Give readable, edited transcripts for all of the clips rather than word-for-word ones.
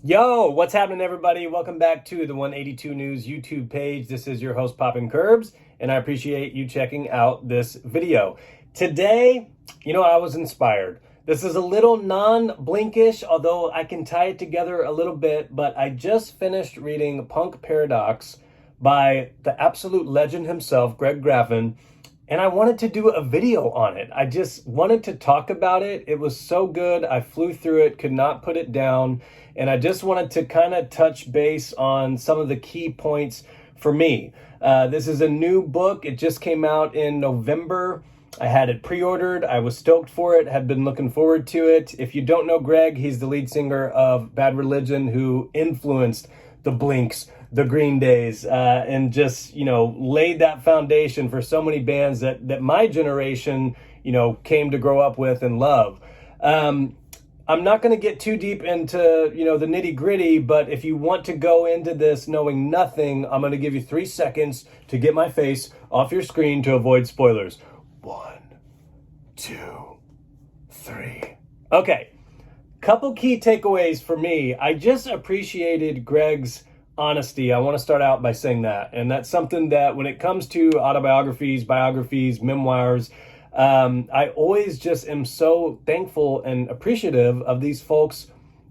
Yo, what's happening, everybody? Welcome back to the 182 News YouTube page. This is your host, Poppin' Curbs, and I appreciate you checking out this video. Today, I was inspired. This is a little non-blinkish, although I can tie it together a little bit, but I just finished reading Punk Paradox by the absolute legend himself, Greg Graffin, and I wanted to do a video on it. I just wanted to talk about it. It was so good. I flew through it, could not put it down. And I just wanted to kind of touch base on some of the key points for me. This is a new book. It just came out in November. I had it pre-ordered. I was stoked for it, had been looking forward to it. If you don't know Greg, he's the lead singer of Bad Religion, who influenced the Blinks, the Green Days, and just, laid that foundation for so many bands that my generation, came to grow up with and love. I'm not going to get too deep into, the nitty gritty, but if you want to go into this knowing nothing, I'm going to give you 3 seconds to get my face off your screen to avoid spoilers. 1, 2, 3. Okay. Couple key takeaways for me. I just appreciated Greg's honesty. I want to start out by saying that. And that's something that when it comes to autobiographies, biographies, memoirs, I always just am so thankful and appreciative of these folks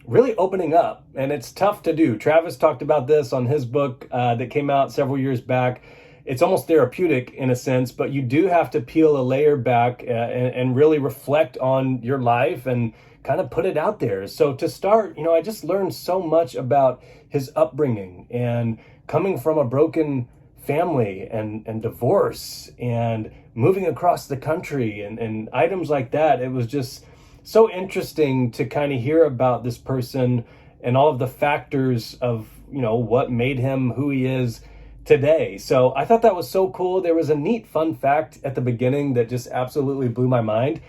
really opening up. And it's tough to do. Travis talked about this on his book that came out several years back. It's almost therapeutic in a sense, but you do have to peel a layer back and really reflect on your life and kind of put it out there. So to start, I just learned so much about his upbringing and coming from a broken family and divorce and moving across the country and items like that. It was just so interesting to kind of hear about this person and all of the factors of, what made him who he is today. So I thought that was so cool. There was a neat fun fact at the beginning that just absolutely blew my mind.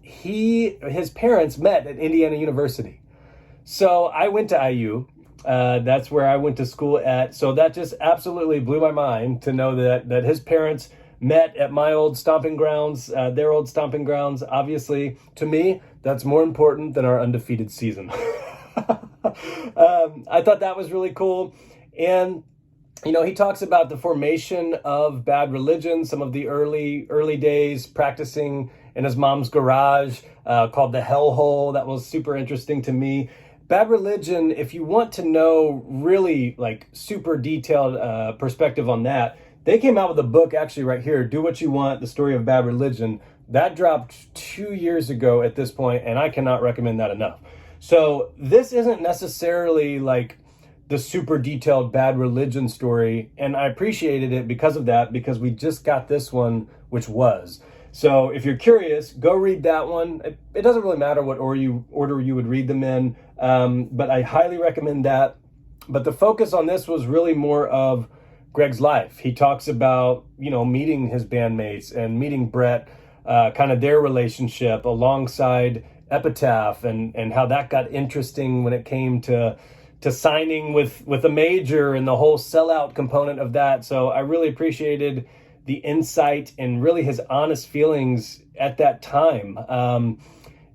His parents met at Indiana University. So I went to IU. That's where I went to school at. So that just absolutely blew my mind to know that his parents met at my old stomping grounds, their old stomping grounds. Obviously, to me, that's more important than our undefeated season. I thought that was really cool. And he talks about the formation of Bad Religion, some of the early days practicing in his mom's garage, called the Hellhole. That was super interesting to me. Bad Religion, if you want to know really like super detailed perspective on that, they came out with a book actually right here, Do What You Want, The Story of Bad Religion. That dropped 2 years ago at this point, and I cannot recommend that enough. So this isn't necessarily like the super detailed Bad Religion story, and I appreciated it because of that, because we just got this one, which was. So if you're curious, go read that one. It doesn't really matter what order you would read them in, but I highly recommend that. But the focus on this was really more of Greg's life. He talks about, meeting his bandmates and meeting Brett, kind of their relationship alongside Epitaph and how that got interesting when it came to signing with a major and the whole sellout component of that. So I really appreciated the insight and really his honest feelings at that time.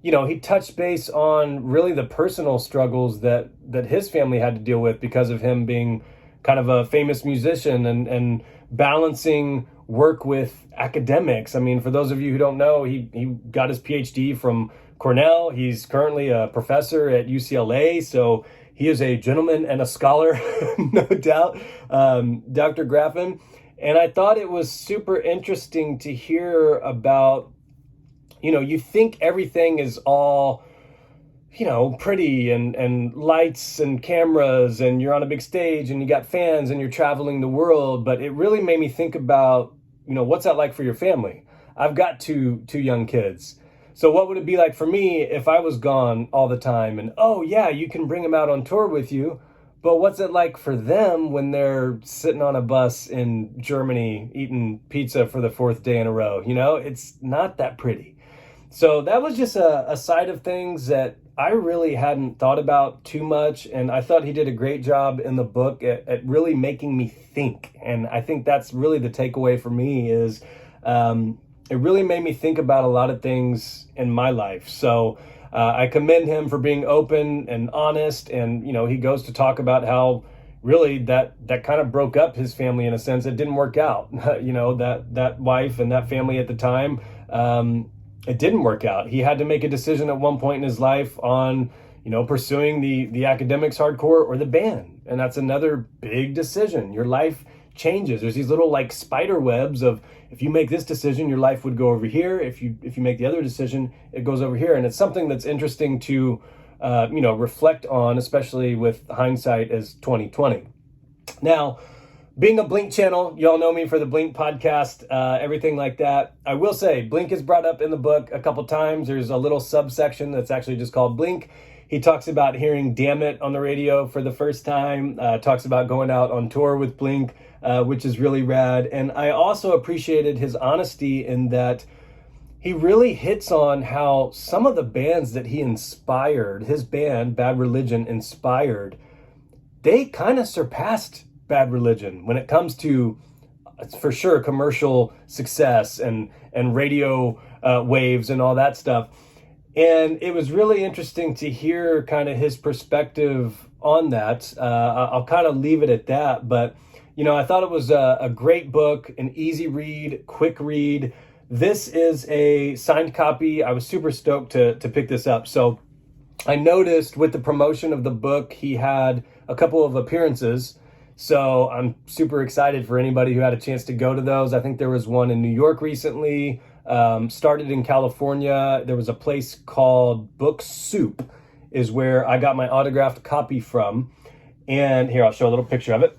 He touched base on really the personal struggles that his family had to deal with because of him being kind of a famous musician and balancing work with academics. I mean, for those of you who don't know, he got his PhD from Cornell. He's currently a professor at UCLA. So he is a gentleman and a scholar, no doubt, Dr. Graffin. And I thought it was super interesting to hear about, you think everything is all, pretty and lights and cameras and you're on a big stage and you got fans and you're traveling the world. But it really made me think about, what's that like for your family? I've got two young kids. So what would it be like for me if I was gone all the time? And, oh, yeah, you can bring them out on tour with you. But what's it like for them when they're sitting on a bus in Germany eating pizza for the 4th day in a row? It's not that pretty. So that was just a side of things that I really hadn't thought about too much. And I thought he did a great job in the book at really making me think. And I think that's really the takeaway for me is it really made me think about a lot of things in my life. So I commend him for being open and honest. And, he goes to talk about how really that kind of broke up his family in a sense. It didn't work out. That wife and that family at the time, it didn't work out. He had to make a decision at one point in his life on, pursuing the academics hardcore or the band. And that's another big decision. Your life changes. There's these little like spider webs of, if you make this decision, your life would go over here. If you make the other decision, it goes over here. And it's something that's interesting to, reflect on, especially with hindsight as 2020. Now, being a Blink channel, y'all know me for the Blink podcast, everything like that. I will say Blink is brought up in the book a couple times. There's a little subsection that's actually just called Blink. He talks about hearing Damn It on the radio for the first time, talks about going out on tour with Blink, which is really rad. And I also appreciated his honesty in that he really hits on how some of the bands that he inspired, his band, Bad Religion, inspired, they kind of surpassed Bad Religion when it comes to, for sure, commercial success and radio waves and all that stuff. And it was really interesting to hear kind of his perspective on that. I'll kind of leave it at that. But, I thought it was a great book, an easy read, quick read. This is a signed copy. I was super stoked to pick this up. So I noticed with the promotion of the book, he had a couple of appearances. So I'm super excited for anybody who had a chance to go to those. I think there was one in New York recently, started in California. There was a place called Book Soup is where I got my autographed copy from. And here, I'll show a little picture of it.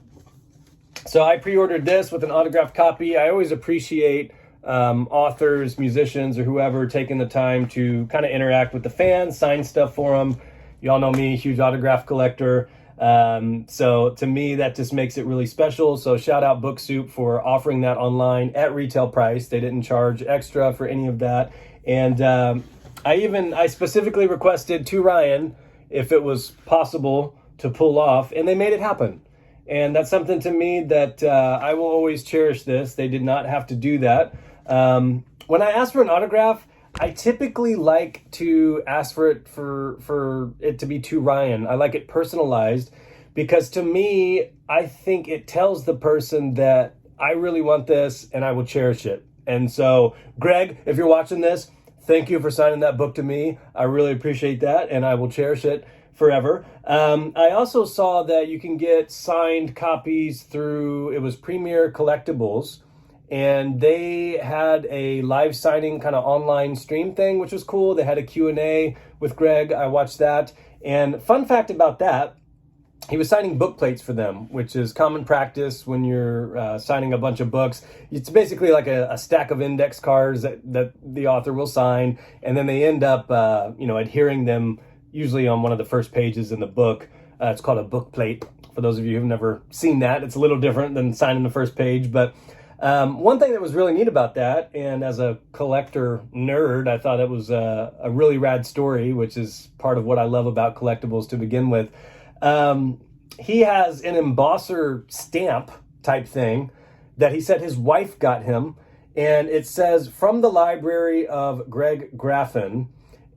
So I pre-ordered this with an autographed copy. I always appreciate authors, musicians, or whoever taking the time to kind of interact with the fans, sign stuff for them. Y'all know me, huge autograph collector. So to me, that just makes it really special. So shout out Book Soup for offering that online at retail price. They didn't charge extra for any of that. And I specifically requested to Ryan if it was possible to pull off, and they made it happen. And that's something to me that I will always cherish this. They did not have to do that. When I ask for an autograph, I typically like to ask for it to be to Ryan. I like it personalized because to me, I think it tells the person that I really want this and I will cherish it. And so, Greg, if you're watching this, thank you for signing that book to me. I really appreciate that and I will cherish it forever. I also saw that you can get signed copies through, it was Premier Collectibles. And they had a live signing kind of online stream thing, which was cool. They had a Q&A with Greg. I watched that. And fun fact about that, he was signing book plates for them, which is common practice when you're signing a bunch of books. It's basically like a stack of index cards that the author will sign. And then they end up, adhering them usually on one of the first pages in the book. It's called a book plate. For those of you who've never seen that, it's a little different than signing the first page. But one thing that was really neat about that, and as a collector nerd, I thought it was a really rad story, which is part of what I love about collectibles to begin with. He has an embosser stamp type thing that he said his wife got him, and it says, "From the library of Greg Graffin."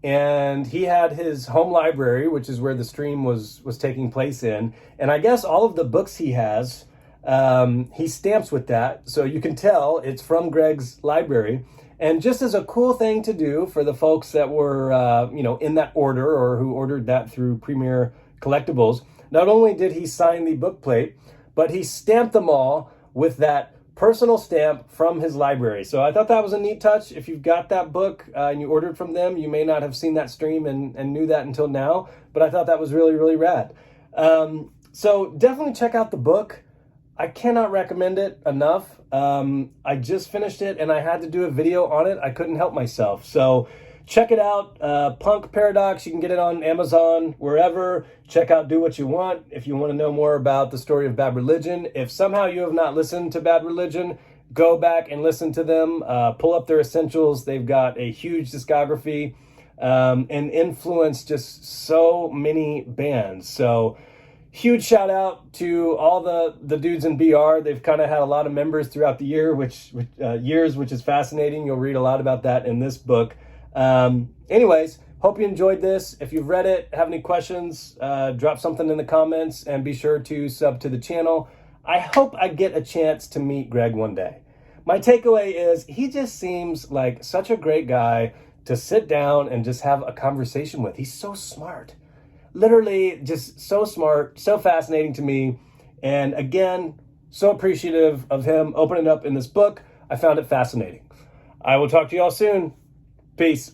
And he had his home library, which is where the stream was taking place in. And I guess all of the books he has, he stamps with that. So you can tell it's from Greg's library. And just as a cool thing to do for the folks that were, in that order or who ordered that through Premier Collectibles, not only did he sign the book plate, but he stamped them all with that personal stamp from his library. So I thought that was a neat touch. If you've got that book and you ordered from them, you may not have seen that stream and knew that until now, but I thought that was really, really rad. So definitely check out the book. I cannot recommend it enough. I just finished it and I had to do a video on it. I couldn't help myself. So check it out. Punk Paradox. You can get it on Amazon, wherever. Check out Do What You Want if you want to know more about the story of Bad Religion. If somehow you have not listened to Bad Religion, go back and listen to them. Pull up their essentials. They've got a huge discography and influenced just so many bands. So huge shout out to all the dudes in BR. They've kind of had a lot of members throughout the which is fascinating. You'll read a lot about that in this book. Anyways, Hope you enjoyed this. If you've read it, have any questions, drop something in the comments, and be sure to sub to the channel. I hope I get a chance to meet Greg one day. My takeaway is he just seems like such a great guy to sit down and just have a conversation with. He's so smart. Literally just so smart, so fascinating to me. And again, so appreciative of him opening up in this book. I found it fascinating. I will talk to you all soon. Peace.